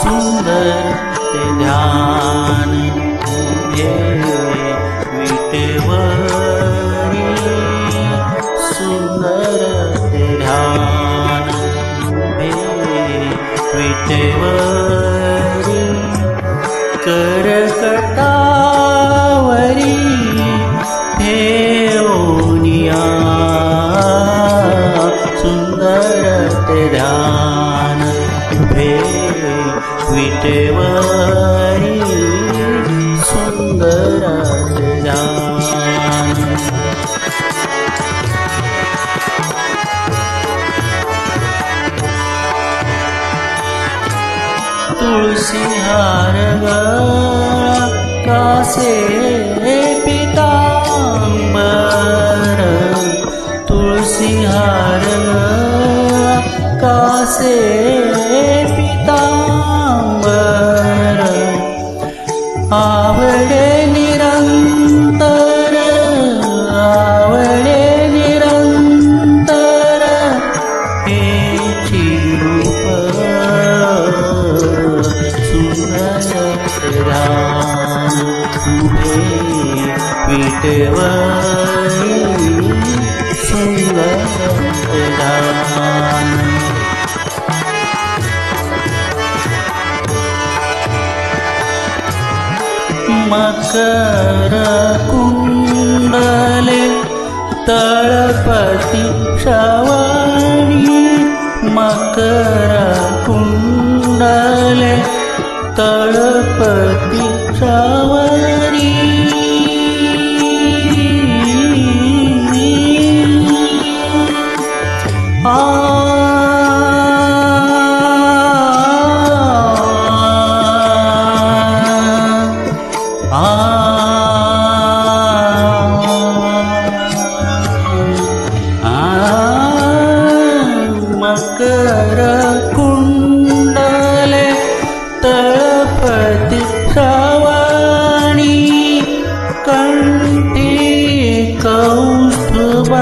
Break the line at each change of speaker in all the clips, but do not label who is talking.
सुंदर ते ध्यान उभे विटेवरी सुंदर ते ध्यान उभे विटेवरी करकटावरी ठेवूनिया सुंदर ते ध्यान उभे विटेवरी सुंदर ते ध्यान तुळसी हार गळा कासे पितांबर तुळसी हार गळा कासे पितांबर आवडे निरंतर हेची रूप सुंदर ध्यान उभे विटेवरी सुंदर ध्यान मकर कुंडले तळपती श्रावणी मकर कुंडले तळपती श्रावणी मकर कुंडले तळपती श्रावणी कंठी कौस्तुभमणी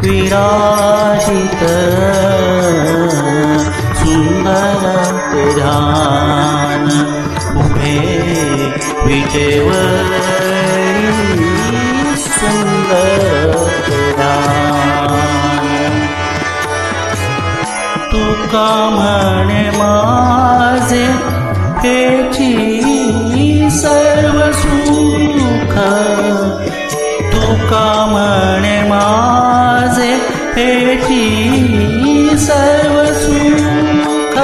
विराजित सुंदर ते ध्यान उभे विटेवरी सुंदर ते ध्यान तुका म्हणे माझे हेची सर्व सुख तुका म्हणे माझे हेची सर्व सुख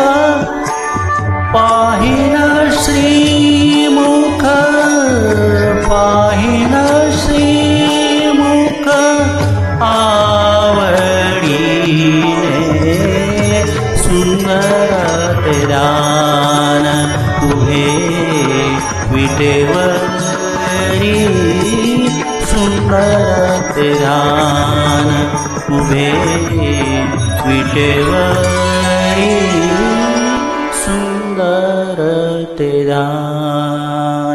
पाहिन श्रीमुख पाहिन श्रीमुख आवडीने सुंदर ते ध्यान उभे विटेवरी सुंदर ते ध्यान उभे विटेवरी सुंदर ते ध्यान